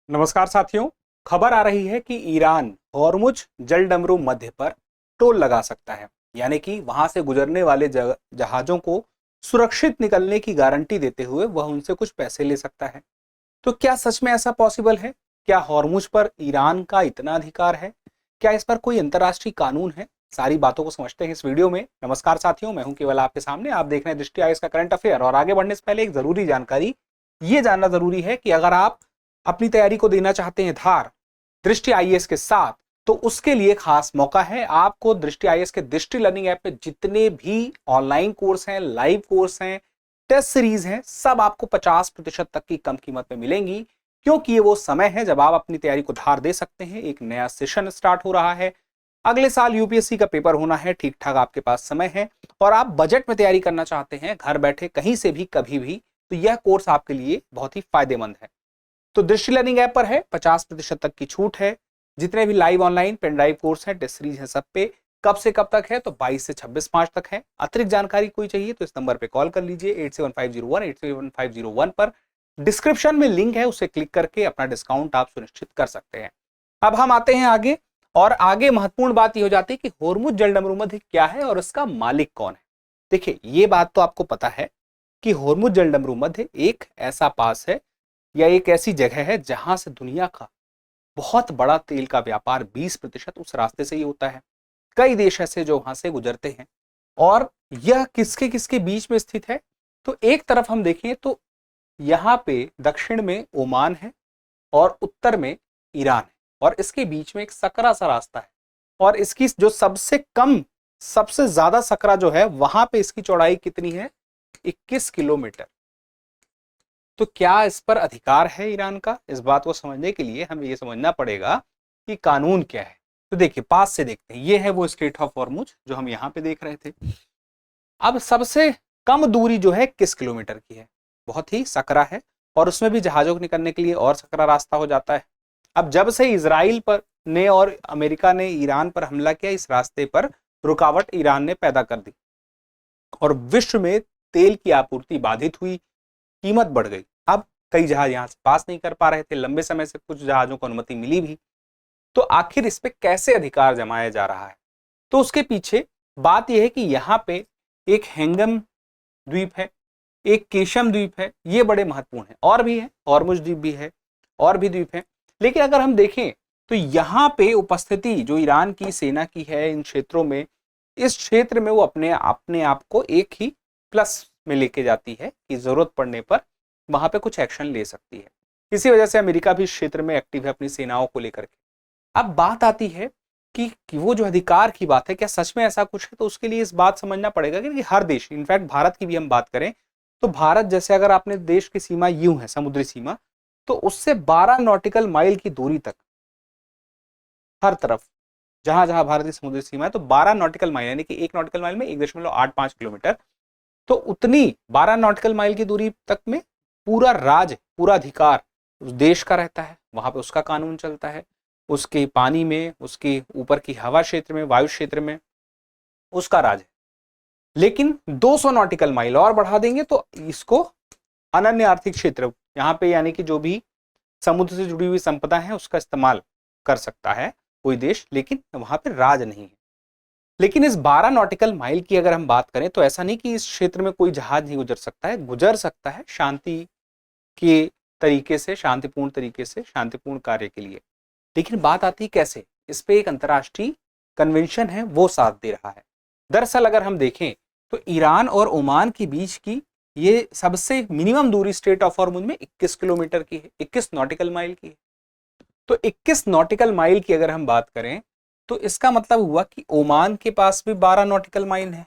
नमस्कार साथियों। खबर आ रही है कि ईरान हॉर्मुज जलडमरू मध्य पर टोल लगा सकता है, यानी कि वहां से गुजरने वाले जहाजों को सुरक्षित निकलने की गारंटी देते हुए वह उनसे कुछ पैसे ले सकता है। तो क्या सच में ऐसा पॉसिबल है? क्या हॉर्मुज पर ईरान का इतना अधिकार है? क्या इस पर कोई अंतर्राष्ट्रीय कानून है? सारी बातों को समझते हैं इस वीडियो में। नमस्कार साथियों, मैं हूं केवल आपके सामने। आप देख रहे हैं दृष्टि आइएस का करंट अफेयर। और आगे बढ़ने से पहले एक जरूरी जानकारी ये जानना जरूरी है कि अगर आप अपनी तैयारी को देना चाहते हैं धार दृष्टि आईएएस के साथ, तो उसके लिए खास मौका है। आपको दृष्टि आईएएस के दृष्टि लर्निंग ऐप में जितने भी ऑनलाइन कोर्स हैं, लाइव कोर्स हैं, टेस्ट सीरीज हैं, सब आपको 50% तक की कम कीमत में मिलेंगी, क्योंकि ये वो समय है जब आप अपनी तैयारी को धार दे सकते हैं। एक नया सेशन स्टार्ट हो रहा है, अगले साल यूपीएससी का पेपर होना है, ठीक ठाक आपके पास समय है और आप बजट में तैयारी करना चाहते हैं, घर बैठे कहीं से भी कभी भी, तो यह कोर्स आपके लिए बहुत ही फायदेमंद है। तो दृष्टि लर्निंग ऐप पर है 50% तक की छूट है। जितने भी live online pen drive course हैं, टेस्ट सीरीज हैं, सब पे कब से कब तक है? तो 22 से 26 मार्च तक है। अतिरिक्त जानकारी कोई चाहिए तो इस नंबर पे कॉल कर लीजिए 8750187501 पर। डिस्क्रिप्शन में लिंक है, उसे क्लिक करके अपना डिस्काउंट आप सुनिश्चित कर सकते हैं। अब हम आते हैं आगे, और आगे महत्वपूर्ण बात यह हो जाती है कि होर्मुज जलडमरू मध्य क्या है और इसका मालिक कौन है। देखिए, ये बात तो आपको पता है कि होर्मुज जलडमरू मध्य एक ऐसा पास है या एक ऐसी जगह है जहां से दुनिया का बहुत बड़ा तेल का व्यापार 20% उस रास्ते से ही होता है। कई देश ऐसे जो वहां से गुजरते हैं। और यह किसके किसके बीच में स्थित है? तो एक तरफ हम देखें तो यहाँ पे दक्षिण में ओमान है और उत्तर में ईरान है, और इसके बीच में एक सकरा सा रास्ता है। और इसकी जो सबसे कम, सबसे ज्यादा सकरा जो है, वहां पे इसकी चौड़ाई कितनी है? 21 किलोमीटर। तो क्या इस पर अधिकार है ईरान का? इस बात को समझने के लिए हमें यह समझना पड़ेगा कि कानून क्या है। तो देखिए, पास से देखते हैं। ये है वो स्ट्रेट ऑफ हॉर्मुज जो हम यहां पे देख रहे थे। अब सबसे कम दूरी जो है 21 किलोमीटर की है, बहुत ही सकरा है, और उसमें भी जहाजों को निकलने के लिए और सकरा रास्ता हो जाता है। अब जब से इजराइल पर ने और अमेरिका ने ईरान पर हमला किया, इस रास्ते पर रुकावट ईरान ने पैदा कर दी और विश्व में तेल की आपूर्ति बाधित हुई, कीमत बढ़ गई। अब कई जहाज यहां से पास नहीं कर पा रहे थे, लंबे समय से कुछ जहाजों को अनुमति मिली भी। तो आखिर इस पे कैसे अधिकार जमाया जा रहा है? तो उसके पीछे बात यह है कि यहाँ पे एक हैंगम द्वीप है, एक केशम द्वीप है, ये बड़े महत्वपूर्ण है। और भी है, हॉर्मुज द्वीप भी है, और भी द्वीप है। लेकिन अगर हम देखें तो यहाँ पे उपस्थिति जो ईरान की सेना की है इन क्षेत्रों में, इस क्षेत्र में वो अपने आप को एक ही प्लस में लेके जाती है कि जरूरत पड़ने पर वहां पे कुछ एक्शन ले सकती है। इसी वजह से अमेरिका भी इस क्षेत्र में एक्टिव है अपनी सेनाओं को लेकर के। अब बात आती है कि वो जो अधिकार की बात है, क्या सच में ऐसा कुछ है? तो उसके लिए इस बात समझना पड़ेगा कि हर देश, इनफैक्ट भारत की भी हम बात करें तो भारत जैसे, अगर आपने देश की सीमा यूं है, समुद्री सीमा, तो उससे 12 नॉटिकल माइल की दूरी तक हर तरफ जहां जहां भारत की समुद्री सीमा है, तो 12 नॉटिकल माइल, यानी कि 1 नॉटिकल माइल में 1.85 किलोमीटर, तो उतनी 12 नॉटिकल माइल की दूरी तक में पूरा राज, पूरा अधिकार उस देश का रहता है। वहां पे उसका कानून चलता है, उसके पानी में, उसके ऊपर की हवा क्षेत्र में, वायु क्षेत्र में उसका राज है। लेकिन 200 नॉटिकल माइल और बढ़ा देंगे तो इसको अनन्य आर्थिक क्षेत्र यहाँ पे, यानी कि जो भी समुद्र से जुड़ी हुई संपदा है उसका इस्तेमाल कर सकता है कोई देश, लेकिन वहां पे राज नहीं है। लेकिन इस 12 नॉटिकल माइल की अगर हम बात करें तो ऐसा नहीं कि इस क्षेत्र में कोई जहाज नहीं गुजर सकता है, गुजर सकता है शांति के तरीके से, शांतिपूर्ण तरीके से, शांतिपूर्ण कार्य के लिए। लेकिन बात आती है कैसे? इस पे एक अंतर्राष्ट्रीय कन्वेंशन है, वो साथ दे रहा है। दरअसल अगर हम देखें तो ईरान और ओमान के बीच की ये सबसे मिनिमम दूरी स्ट्रेट ऑफ हॉर्मुज में 21 किलोमीटर की है, 21 नॉटिकल माइल की है। तो 21 नॉटिकल माइल की अगर हम बात करें तो इसका मतलब हुआ कि ओमान के पास भी 12 नॉटिकल माइल है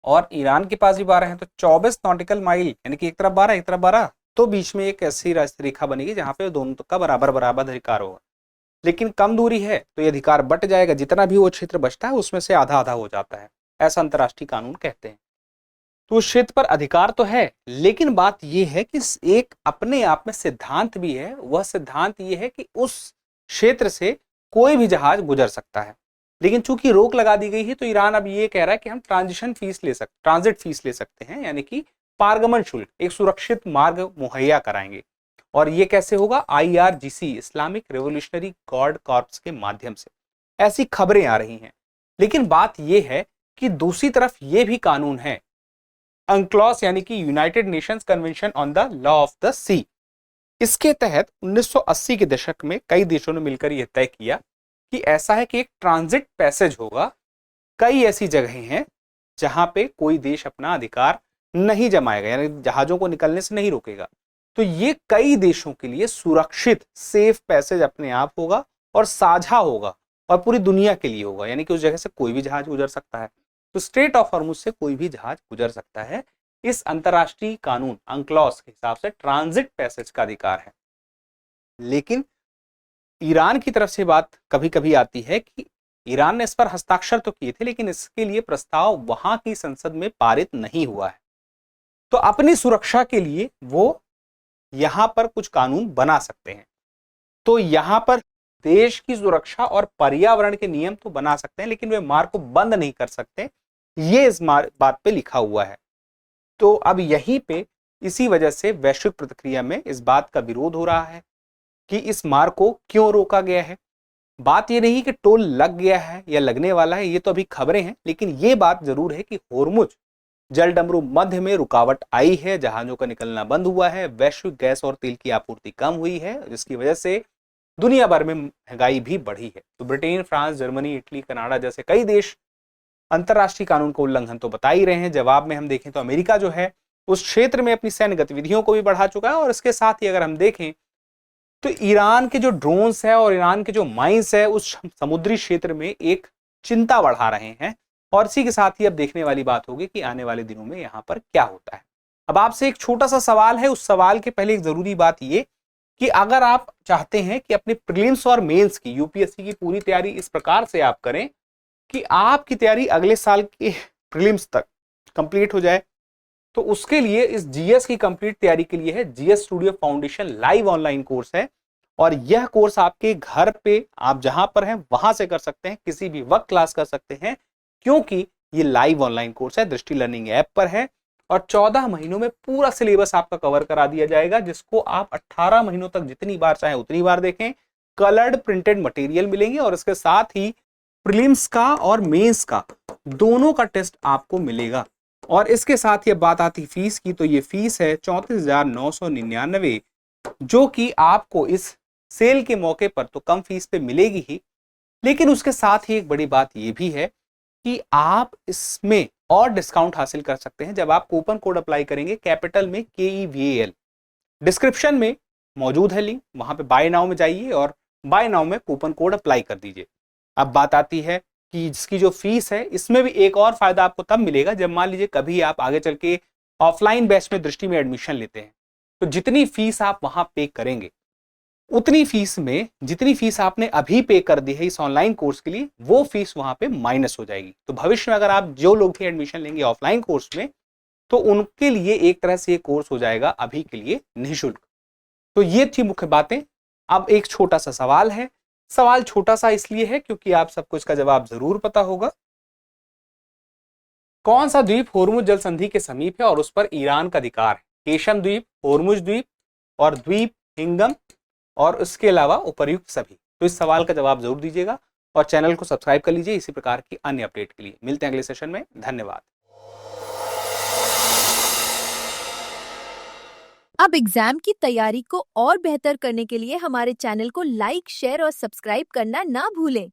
और ईरान के पास भी 12 है, तो 24 नॉटिकल माइल, यानी कि एक तरफ 12 एक तरफ 12, तो बीच में एक ऐसी रेखा बनेगी जहां पे दोनों का बराबर बराबर अधिकार होगा। लेकिन कम दूरी है तो ये अधिकार बट जाएगा, जितना भी वो क्षेत्र बचता है उसमें से आधा आधा हो जाता है, ऐसा अंतर्राष्ट्रीय कानून कहते हैं। तो उस क्षेत्र पर अधिकार तो है, लेकिन बात यह है कि एक अपने आप में सिद्धांत भी है। वह सिद्धांत यह है कि उस क्षेत्र से कोई भी जहाज गुजर सकता है। लेकिन चूंकि रोक लगा दी गई है तो ईरान अब ये कह रहा है कि हम ट्रांजिट फीस ले सकते हैं, यानी कि पारगमन शुल्क, एक सुरक्षित मार्ग मुहैया कराएंगे। और ये कैसे होगा? IRGC, Islamic revolutionary guard corps के माध्यम से। ऐसी खबरें आ रही हैं। लेकिन बात यह है कि दूसरी तरफ यह भी कानून है, अंक्लॉस यानी कि United Nations Convention on the law of the sea. इसके तहत 1980 के दशक में कई देशों ने मिलकर यह तय किया कि ऐसा है कि एक ट्रांजिट पैसेज होगा। कई ऐसी जगहें हैं जहां पे कोई देश अपना अधिकार नहीं जमाएगा, यानी जहाजों को निकलने से नहीं रोकेगा। तो ये कई देशों के लिए सुरक्षित सेफ पैसेज अपने आप होगा और साझा होगा और पूरी दुनिया के लिए होगा, यानी कि उस जगह से कोई भी जहाज गुजर सकता है। तो स्ट्रेट ऑफ हॉर्मुज से कोई भी जहाज गुजर सकता है। इस अंतरराष्ट्रीय कानून अंक्लॉस के हिसाब से ट्रांजिट पैसेज का अधिकार है। लेकिन ईरान की तरफ से बात कभी कभी आती है कि ईरान ने इस पर हस्ताक्षर तो किए थे, लेकिन इसके लिए प्रस्ताव वहां की संसद में पारित नहीं हुआ है। तो अपनी सुरक्षा के लिए वो यहां पर कुछ कानून बना सकते हैं। तो यहां पर देश की सुरक्षा और पर्यावरण के नियम तो बना सकते हैं, लेकिन वे मार्ग को बंद नहीं कर सकते। ये इस बात पे लिखा हुआ है। तो अब यहीं पे इसी वजह से वैश्विक प्रतिक्रिया में इस बात का विरोध हो रहा है कि इस मार्ग को क्यों रोका गया है। बात ये नहीं कि टोल लग गया है या लगने वाला है, ये तो अभी खबरें हैं, लेकिन ये बात जरूर है कि होर्मुज जलडमरू मध्य में रुकावट आई है, जहाजों का निकलना बंद हुआ है, वैश्विक गैस और तेल की आपूर्ति कम हुई है, जिसकी वजह से दुनिया भर में महंगाई भी बढ़ी है। तो Britain, France, Germany, Italy, Canada जैसे कई देश अंतरराष्ट्रीय कानून का उल्लंघन तो बता ही रहे हैं। जवाब में हम देखें तो अमेरिका जो है उस क्षेत्र में अपनी सैन्य गतिविधियों को भी बढ़ा चुका है। और इसके साथ ही अगर हम देखें तो ईरान के जो ड्रोन्स है और ईरान के जो माइंस है उस समुद्री क्षेत्र में एक चिंता बढ़ा रहे हैं। और इसी के साथ ही अब देखने वाली बात होगी कि आने वाले दिनों में यहां पर क्या होता है। अब आपसे एक छोटा सा सवाल है, उस सवाल के पहले एक जरूरी बात यह कि अगर आप चाहते हैं कि अपने प्रीलिम्स और मेंस की यूपीएससी की पूरी तैयारी इस प्रकार से आप करें कि आपकी तैयारी अगले साल के प्रीलिम्स तक कंप्लीट हो जाए, तो उसके लिए इस जीएस की कंप्लीट तैयारी के लिए है GS studio foundation live online course है। और यह कोर्स आपके घर पे आप जहां पर हैं वहां से कर सकते हैं, किसी भी वक्त क्लास कर सकते हैं, क्योंकि ये लाइव ऑनलाइन कोर्स है, दृष्टि लर्निंग ऐप पर है। और 14 महीनों में पूरा सिलेबस आपका कवर करा दिया जाएगा, जिसको आप 18 महीनों तक जितनी बार चाहे उतनी बार देखें। कलर्ड प्रिंटेड मटेरियल मिलेंगे और इसके साथ ही प्रीलिम्स का और मेंस का दोनों का टेस्ट आपको मिलेगा। और इसके साथ ही बात आती फीस की, तो ये फीस है 34,999, जो कि आपको इस सेल के मौके पर तो कम फीस पे मिलेगी ही, लेकिन उसके साथ ही एक बड़ी बात ये भी है कि आप इसमें और डिस्काउंट हासिल कर सकते हैं जब आप कूपन कोड अप्लाई करेंगे कैपिटल में KEVAL। डिस्क्रिप्शन में मौजूद है लिंक, वहां पे बाय नाउ में जाइए और बाय नाउ में कूपन कोड अप्लाई कर दीजिए। अब बात आती है कि इसकी जो फीस है, इसमें भी एक और फायदा आपको तब मिलेगा जब मान लीजिए कभी आप आगे चल के ऑफलाइन बैच में दृष्टि में एडमिशन लेते हैं, तो जितनी फीस आप वहां पे करेंगे उतनी फीस में जितनी फीस आपने अभी पे कर दी है इस ऑनलाइन कोर्स के लिए, वो फीस वहां पे माइनस हो जाएगी। तो भविष्य में अगर आप जो लोग भी एडमिशन लेंगे ऑफलाइन कोर्स में, तो उनके लिए एक तरह से ये कोर्स हो जाएगा अभी के लिए निःशुल्क। तो ये थी मुख्य बातें। अब एक छोटा सा सवाल है, सवाल छोटा सा इसलिए है क्योंकि आप सबको इसका जवाब जरूर पता होगा। कौन सा द्वीप होर्मुज जल संधि के समीप है और उस पर ईरान का अधिकार है? केशम द्वीप, होर्मुज द्वीप और द्वीप हिंगम और उसके अलावा उपर्युक्त सभी। तो इस सवाल का जवाब जरूर दीजिएगा और चैनल को सब्सक्राइब कर लीजिए इसी प्रकार की अन्य अपडेट के लिए। मिलते हैं अगले सेशन में। धन्यवाद। अब एग्जाम की तैयारी को और बेहतर करने के लिए हमारे चैनल को लाइक, शेयर और सब्सक्राइब करना ना भूलें।